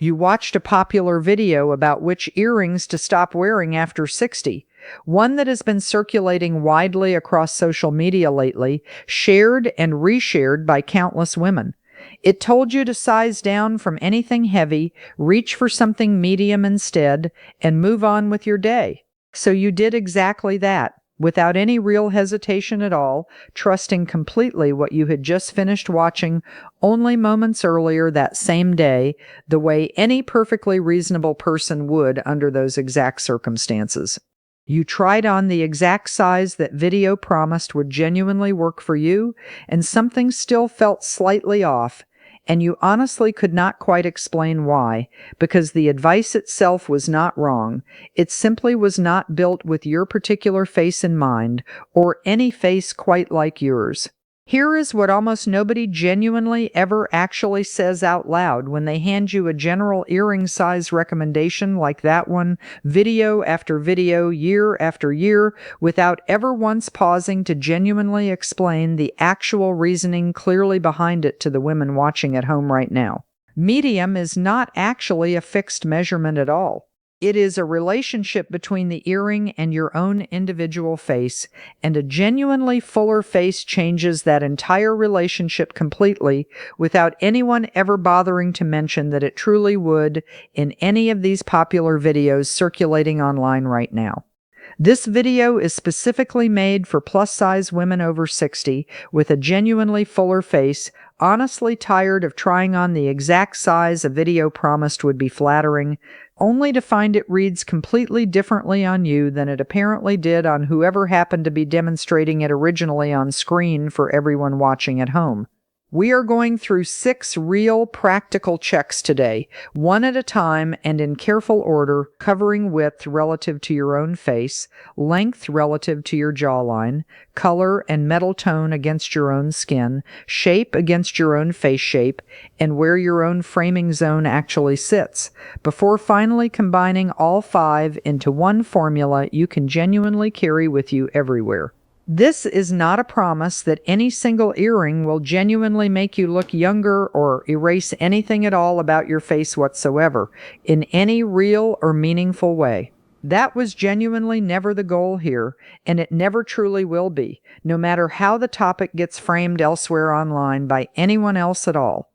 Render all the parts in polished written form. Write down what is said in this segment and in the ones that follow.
You watched a popular video about which earrings to stop wearing after 60, one that has been circulating widely across social media lately, shared and reshared by countless women. It told you to size down from anything heavy, reach for something medium instead, and move on with your day. So you did exactly that, without any real hesitation at all, trusting completely what you had just finished watching only moments earlier that same day, the way any perfectly reasonable person would under those exact circumstances. You tried on the exact size that video promised would genuinely work for you, and something still felt slightly off, and you honestly could not quite explain why, because the advice itself was not wrong. It simply was not built with your particular face in mind, or any face quite like yours. Here is what almost nobody genuinely ever actually says out loud when they hand you a general earring size recommendation like that one, video after video, year after year, without ever once pausing to genuinely explain the actual reasoning clearly behind it to the women watching at home right now. Medium is not actually a fixed measurement at all. It is a relationship between the earring and your own individual face, and a genuinely fuller face changes that entire relationship completely without anyone ever bothering to mention that it truly would in any of these popular videos circulating online right now. This video is specifically made for plus-size women over 60 with a genuinely fuller face, honestly tired of trying on the exact size a video promised would be flattering, only to find it reads completely differently on you than it apparently did on whoever happened to be demonstrating it originally on screen for everyone watching at home. We are going through 6 real practical checks today, one at a time and in careful order, covering width relative to your own face, length relative to your jawline, color and metal tone against your own skin, shape against your own face shape, and where your own framing zone actually sits, before finally combining all 5 into one formula you can genuinely carry with you everywhere. This is not a promise that any single earring will genuinely make you look younger or erase anything at all about your face whatsoever, in any real or meaningful way. That was genuinely never the goal here, and it never truly will be, no matter how the topic gets framed elsewhere online by anyone else at all.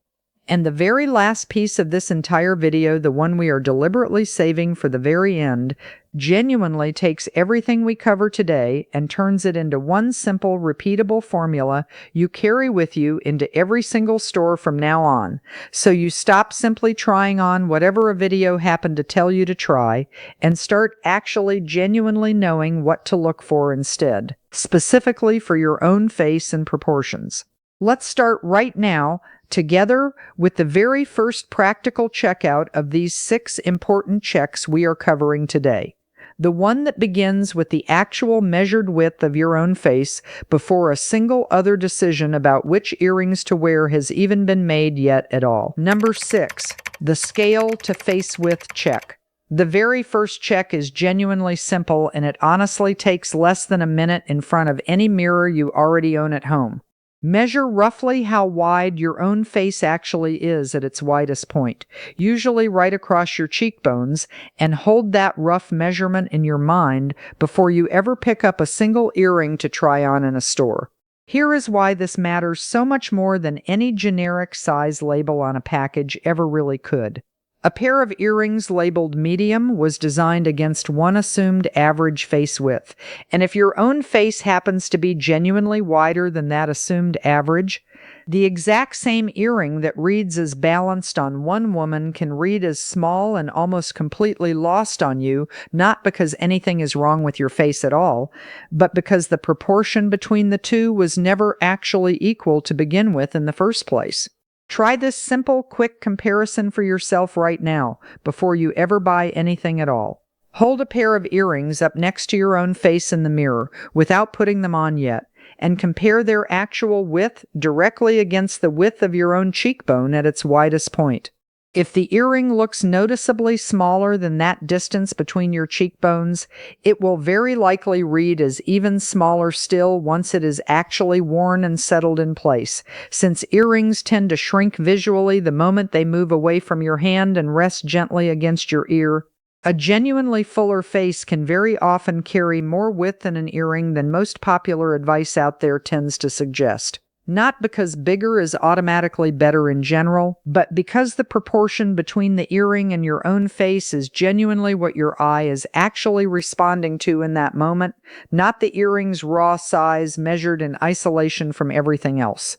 And the very last piece of this entire video, the one we are deliberately saving for the very end, genuinely takes everything we cover today and turns it into one simple, repeatable formula you carry with you into every single store from now on. So you stop simply trying on whatever a video happened to tell you to try and start actually genuinely knowing what to look for instead, specifically for your own face and proportions. Let's start right now together with the very first practical checkout of these 6 important checks we are covering today. The one that begins with the actual measured width of your own face before a single other decision about which earrings to wear has even been made yet at all. Number 6, the scale to face width check. The very first check is genuinely simple, and it honestly takes less than a minute in front of any mirror you already own at home. Measure roughly how wide your own face actually is at its widest point, usually right across your cheekbones, and hold that rough measurement in your mind before you ever pick up a single earring to try on in a store. Here is why this matters so much more than any generic size label on a package ever really could. A pair of earrings labeled medium was designed against one assumed average face width, and if your own face happens to be genuinely wider than that assumed average, the exact same earring that reads as balanced on one woman can read as small and almost completely lost on you, not because anything is wrong with your face at all, but because the proportion between the two was never actually equal to begin with in the first place. Try this simple, quick comparison for yourself right now, before you ever buy anything at all. Hold a pair of earrings up next to your own face in the mirror, without putting them on yet, and compare their actual width directly against the width of your own cheekbone at its widest point. If the earring looks noticeably smaller than that distance between your cheekbones, it will very likely read as even smaller still once it is actually worn and settled in place, since earrings tend to shrink visually the moment they move away from your hand and rest gently against your ear. A genuinely fuller face can very often carry more width in an earring than most popular advice out there tends to suggest. Not because bigger is automatically better in general, but because the proportion between the earring and your own face is genuinely what your eye is actually responding to in that moment, not the earring's raw size measured in isolation from everything else.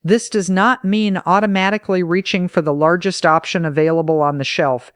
This does not mean automatically reaching for the largest option available on the shelf.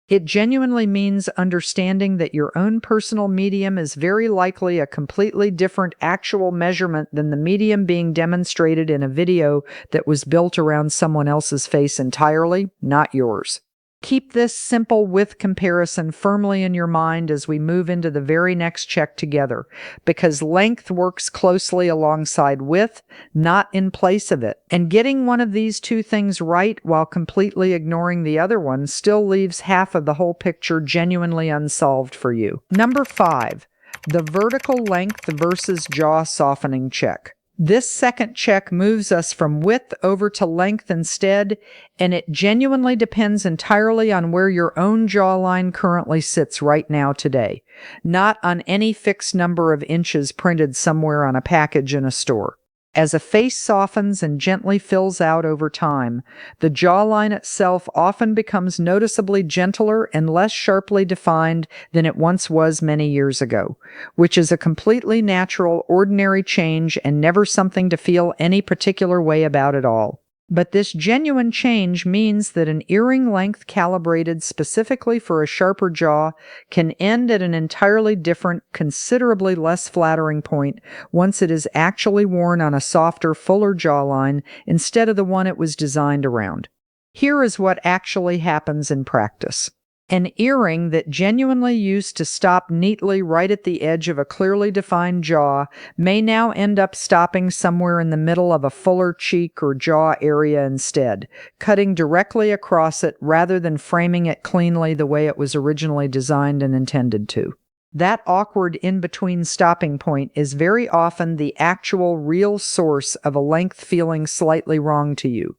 It genuinely means understanding that your own personal medium is very likely a completely different actual measurement than the medium being demonstrated in a video that was built around someone else's face entirely, not yours. Keep this simple width comparison firmly in your mind as we move into the very next check together, because length works closely alongside width, not in place of it. And getting one of these two things right while completely ignoring the other one still leaves half of the whole picture genuinely unsolved for you. Number 5, the vertical length versus jaw softening check. This second check moves us from width over to length instead, and it genuinely depends entirely on where your own jawline currently sits right now today, not on any fixed number of inches printed somewhere on a package in a store. As a face softens and gently fills out over time, the jawline itself often becomes noticeably gentler and less sharply defined than it once was many years ago, which is a completely natural, ordinary change and never something to feel any particular way about at all. But this genuine change means that an earring length calibrated specifically for a sharper jaw can end at an entirely different, considerably less flattering point once it is actually worn on a softer, fuller jawline instead of the one it was designed around. Here is what actually happens in practice. An earring that genuinely used to stop neatly right at the edge of a clearly defined jaw may now end up stopping somewhere in the middle of a fuller cheek or jaw area instead, cutting directly across it rather than framing it cleanly the way it was originally designed and intended to. That awkward in-between stopping point is very often the actual real source of a length feeling slightly wrong to you,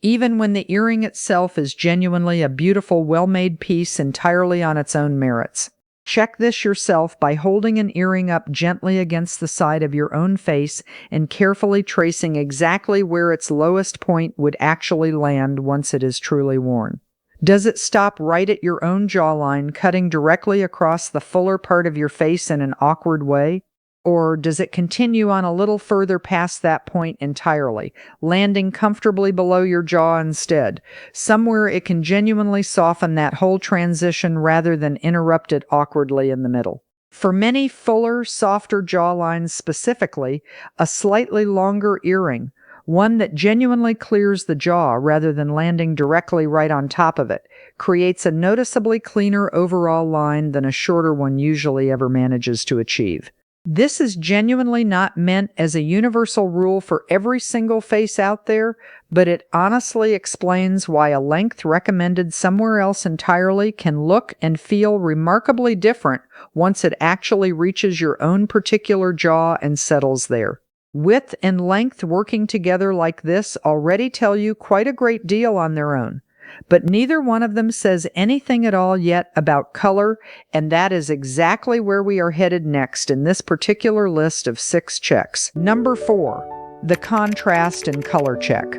even when the earring itself is genuinely a beautiful, well-made piece entirely on its own merits. Check this yourself by holding an earring up gently against the side of your own face and carefully tracing exactly where its lowest point would actually land once it is truly worn. Does it stop right at your own jawline, cutting directly across the fuller part of your face in an awkward way? Or does it continue on a little further past that point entirely, landing comfortably below your jaw instead, somewhere it can genuinely soften that whole transition rather than interrupt it awkwardly in the middle? For many fuller, softer jawlines specifically, a slightly longer earring, one that genuinely clears the jaw rather than landing directly right on top of it, creates a noticeably cleaner overall line than a shorter one usually ever manages to achieve. This is genuinely not meant as a universal rule for every single face out there, but it honestly explains why a length recommended somewhere else entirely can look and feel remarkably different once it actually reaches your own particular jaw and settles there. Width and length working together like this already tell you quite a great deal on their own. But neither one of them says anything at all yet about color, and that is exactly where we are headed next in this particular list of 6 checks. Number 4, the contrast and color check.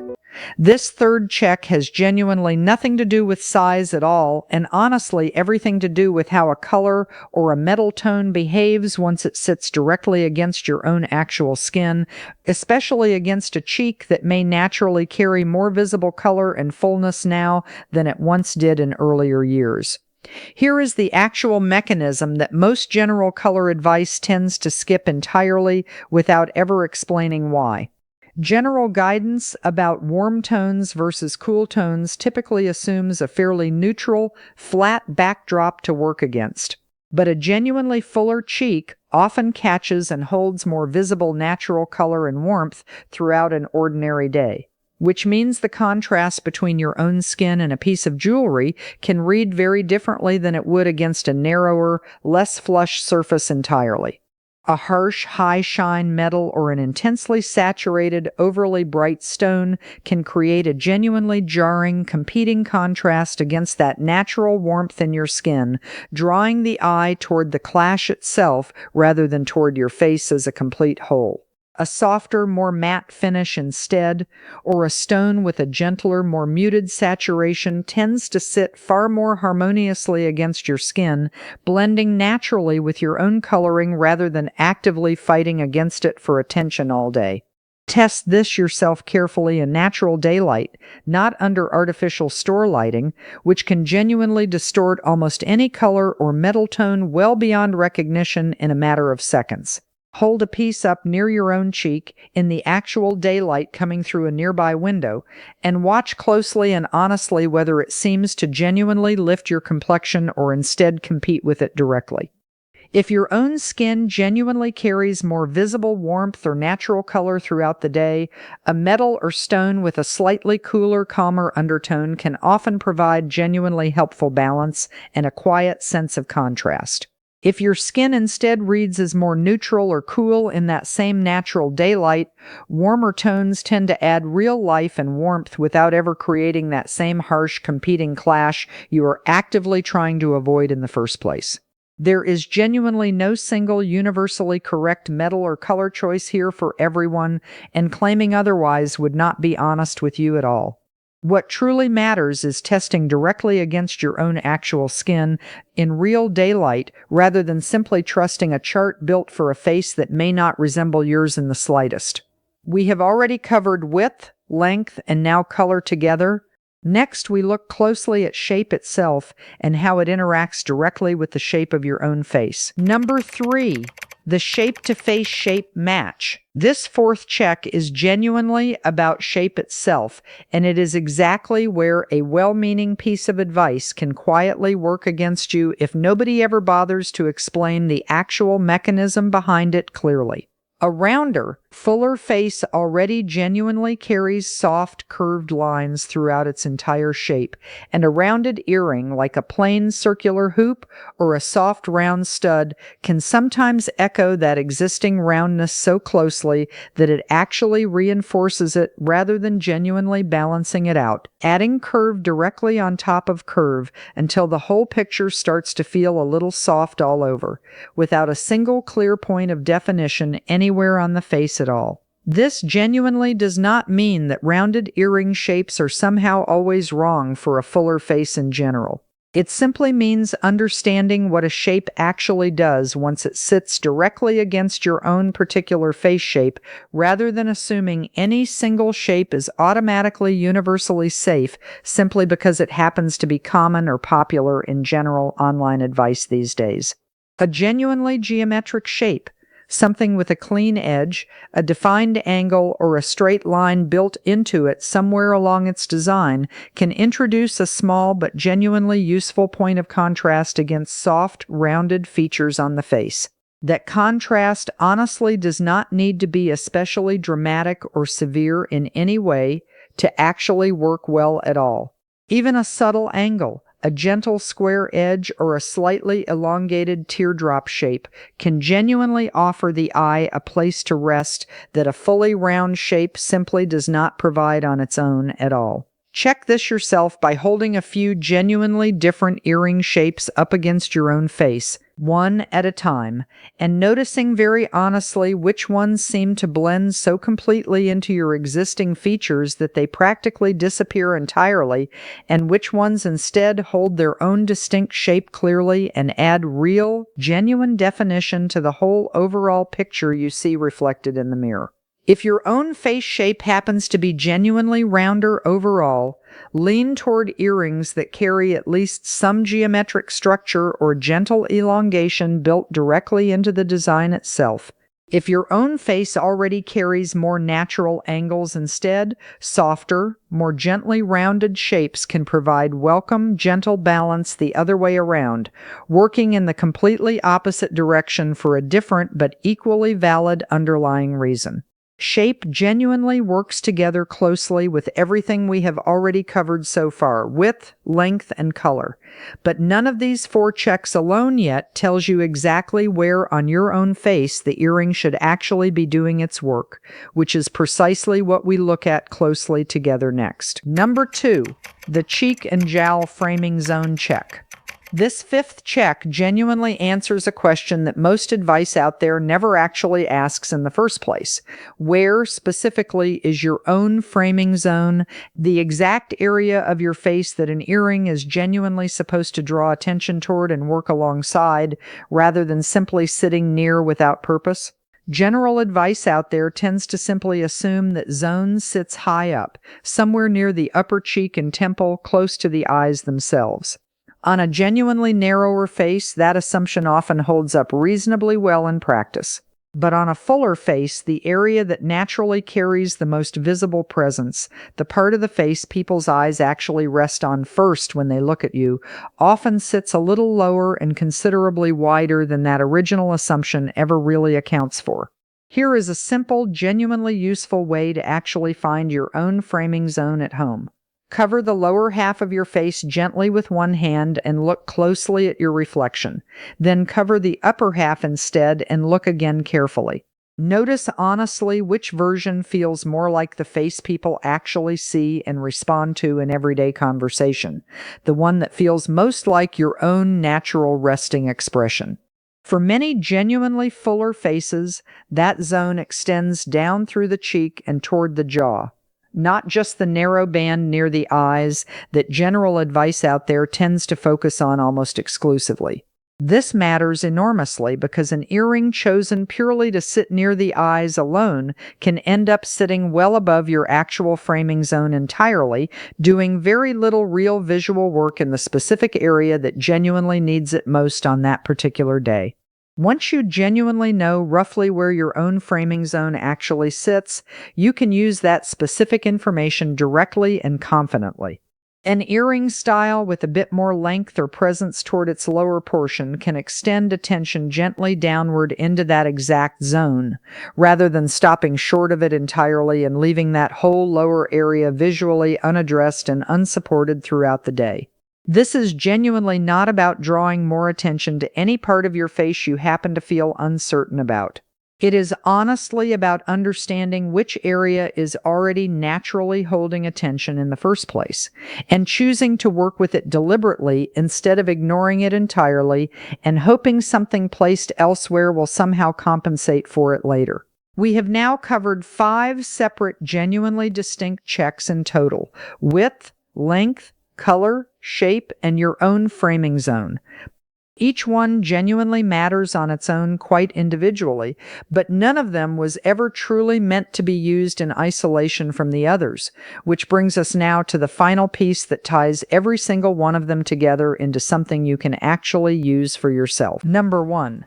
This third check has genuinely nothing to do with size at all, and honestly everything to do with how a color or a metal tone behaves once it sits directly against your own actual skin, especially against a cheek that may naturally carry more visible color and fullness now than it once did in earlier years. Here is the actual mechanism that most general color advice tends to skip entirely without ever explaining why. General guidance about warm tones versus cool tones typically assumes a fairly neutral, flat backdrop to work against. But a genuinely fuller cheek often catches and holds more visible natural color and warmth throughout an ordinary day. which means the contrast between your own skin and a piece of jewelry can read very differently than it would against a narrower, less flush surface entirely. A harsh, high-shine metal or an intensely saturated, overly bright stone can create a genuinely jarring, competing contrast against that natural warmth in your skin, drawing the eye toward the clash itself rather than toward your face as a complete whole. A softer, more matte finish instead, or a stone with a gentler, more muted saturation tends to sit far more harmoniously against your skin, blending naturally with your own coloring rather than actively fighting against it for attention all day. Test this yourself carefully in natural daylight, not under artificial store lighting, which can genuinely distort almost any color or metal tone well beyond recognition in a matter of seconds. Hold a piece up near your own cheek in the actual daylight coming through a nearby window, and watch closely and honestly whether it seems to genuinely lift your complexion or instead compete with it directly. If your own skin genuinely carries more visible warmth or natural color throughout the day, a metal or stone with a slightly cooler, calmer undertone can often provide genuinely helpful balance and a quiet sense of contrast. If your skin instead reads as more neutral or cool in that same natural daylight, warmer tones tend to add real life and warmth without ever creating that same harsh competing clash you are actively trying to avoid in the first place. There is genuinely no single universally correct metal or color choice here for everyone, and claiming otherwise would not be honest with you at all. What truly matters is testing directly against your own actual skin in real daylight rather than simply trusting a chart built for a face that may not resemble yours in the slightest. We have already covered width, length, and now color together. Next, we look closely at shape itself and how it interacts directly with the shape of your own face. Number 3. The shape-to-face shape match. This fourth check is genuinely about shape itself, and it is exactly where a well-meaning piece of advice can quietly work against you if nobody ever bothers to explain the actual mechanism behind it clearly. A rounder, fuller face already genuinely carries soft, curved lines throughout its entire shape, and a rounded earring, like a plain circular hoop or a soft round stud, can sometimes echo that existing roundness so closely that it actually reinforces it rather than genuinely balancing it out, adding curve directly on top of curve until the whole picture starts to feel a little soft all over, without a single clear point of definition anywhere on the face at all. This genuinely does not mean that rounded earring shapes are somehow always wrong for a fuller face in general. It simply means understanding what a shape actually does once it sits directly against your own particular face shape, rather than assuming any single shape is automatically universally safe simply because it happens to be common or popular in general online advice these days. A genuinely geometric shape, something with a clean edge, a defined angle, or a straight line built into it somewhere along its design, can introduce a small but genuinely useful point of contrast against soft, rounded features on the face. That contrast honestly does not need to be especially dramatic or severe in any way to actually work well at all. Even a subtle angle, a gentle square edge, or a slightly elongated teardrop shape can genuinely offer the eye a place to rest that a fully round shape simply does not provide on its own at all. Check this yourself by holding a few genuinely different earring shapes up against your own face, one at a time, and noticing very honestly which ones seem to blend so completely into your existing features that they practically disappear entirely, and which ones instead hold their own distinct shape clearly and add real, genuine definition to the whole overall picture you see reflected in the mirror. If your own face shape happens to be genuinely rounder overall, lean toward earrings that carry at least some geometric structure or gentle elongation built directly into the design itself. If your own face already carries more natural angles instead, softer, more gently rounded shapes can provide welcome, gentle balance the other way around, working in the completely opposite direction for a different but equally valid underlying reason. Shape genuinely works together closely with everything we have already covered so far: width, length, and color. But none of these 4 checks alone yet tells you exactly where on your own face the earring should actually be doing its work, which is precisely what we look at closely together next. Number 2, the cheek and jowl framing zone check. This 5th check genuinely answers a question that most advice out there never actually asks in the first place. Where specifically is your own framing zone, the exact area of your face that an earring is genuinely supposed to draw attention toward and work alongside, rather than simply sitting near without purpose? General advice out there tends to simply assume that zone sits high up, somewhere near the upper cheek and temple, close to the eyes themselves. On a genuinely narrower face, that assumption often holds up reasonably well in practice. But on a fuller face, the area that naturally carries the most visible presence, the part of the face people's eyes actually rest on first when they look at you, often sits a little lower and considerably wider than that original assumption ever really accounts for. Here is a simple, genuinely useful way to actually find your own framing zone at home. Cover the lower half of your face gently with one hand and look closely at your reflection. Then cover the upper half instead and look again carefully. Notice honestly which version feels more like the face people actually see and respond to in everyday conversation, the one that feels most like your own natural resting expression. For many genuinely fuller faces, that zone extends down through the cheek and toward the jaw, not just the narrow band near the eyes that general advice out there tends to focus on almost exclusively. This matters enormously because an earring chosen purely to sit near the eyes alone can end up sitting well above your actual framing zone entirely, doing very little real visual work in the specific area that genuinely needs it most on that particular day. Once you genuinely know roughly where your own framing zone actually sits, you can use that specific information directly and confidently. An earring style with a bit more length or presence toward its lower portion can extend attention gently downward into that exact zone, rather than stopping short of it entirely and leaving that whole lower area visually unaddressed and unsupported throughout the day. This is genuinely not about drawing more attention to any part of your face you happen to feel uncertain about. It is honestly about understanding which area is already naturally holding attention in the first place, and choosing to work with it deliberately instead of ignoring it entirely and hoping something placed elsewhere will somehow compensate for it later. We have now covered 5 separate, genuinely distinct checks in total: width, length, color, shape, and your own framing zone. Each one genuinely matters on its own quite individually, but none of them was ever truly meant to be used in isolation from the others, which brings us now to the final piece that ties every single one of them together into something you can actually use for yourself. Number 1,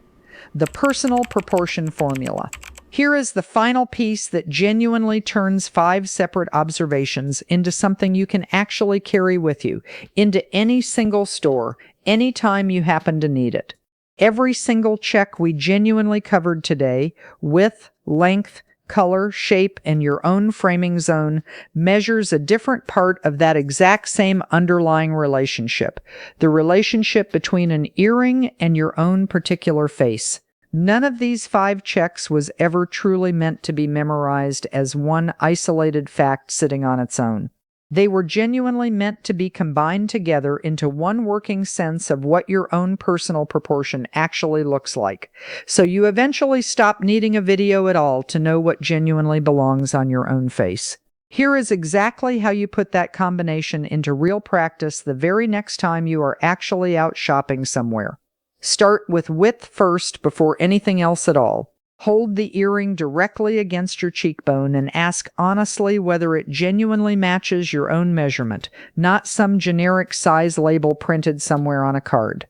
the personal proportion formula. Here is the final piece that genuinely turns 5 separate observations into something you can actually carry with you into any single store, anytime you happen to need it. Every single check we genuinely covered today, width, length, color, shape, and your own framing zone, measures a different part of that exact same underlying relationship, the relationship between an earring and your own particular face. None of these 5 checks was ever truly meant to be memorized as one isolated fact sitting on its own. They were genuinely meant to be combined together into one working sense of what your own personal proportion actually looks like, so you eventually stop needing a video at all to know what genuinely belongs on your own face. Here is exactly how you put that combination into real practice the very next time you are actually out shopping somewhere. Start with width first before anything else at all. Hold the earring directly against your cheekbone and ask honestly whether it genuinely matches your own measurement, not some generic size label printed somewhere on a card.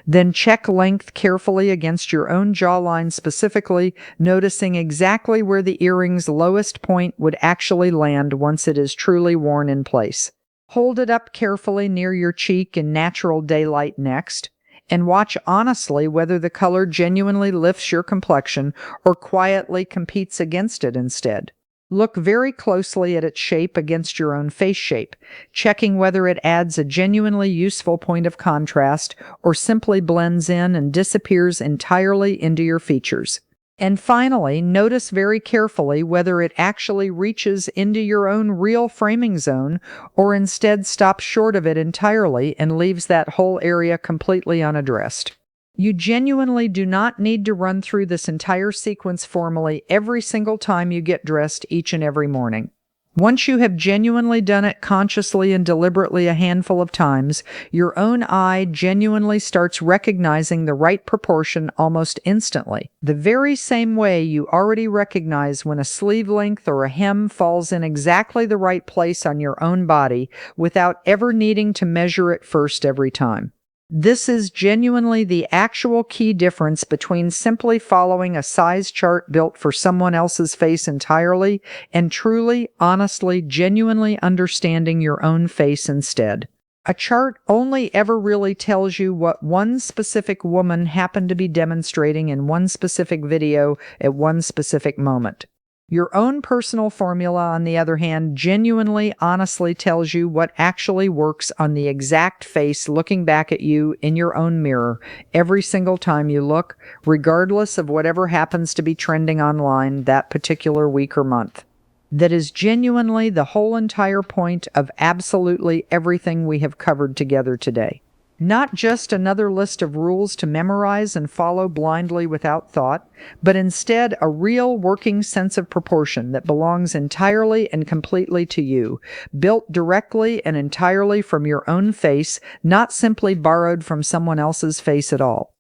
Then check length carefully against your own jawline specifically, noticing exactly where the earring's lowest point would actually land once it is truly worn in place. Hold it up carefully near your cheek in natural daylight next. and watch honestly whether the color genuinely lifts your complexion or quietly competes against it instead. Look very closely at its shape against your own face shape, checking whether it adds a genuinely useful point of contrast or simply blends in and disappears entirely into your features. And finally, notice very carefully whether it actually reaches into your own real framing zone or instead stops short of it entirely and leaves that whole area completely unaddressed. You genuinely do not need to run through this entire sequence formally every single time you get dressed each and every morning. Once you have genuinely done it consciously and deliberately a handful of times, your own eye genuinely starts recognizing the right proportion almost instantly. The very same way you already recognize when a sleeve length or a hem falls in exactly the right place on your own body without ever needing to measure it first every time. This is genuinely the actual key difference between simply following a size chart built for someone else's face entirely and truly, honestly, genuinely understanding your own face instead. A chart only ever really tells you what one specific woman happened to be demonstrating in one specific video at one specific moment. Your own personal formula, on the other hand, genuinely, honestly tells you what actually works on the exact face looking back at you in your own mirror every single time you look, regardless of whatever happens to be trending online that particular week or month. That is genuinely the whole entire point of absolutely everything we have covered together today. Not just another list of rules to memorize and follow blindly without thought, but instead a real working sense of proportion that belongs entirely and completely to you, built directly and entirely from your own face, not simply borrowed from someone else's face at all.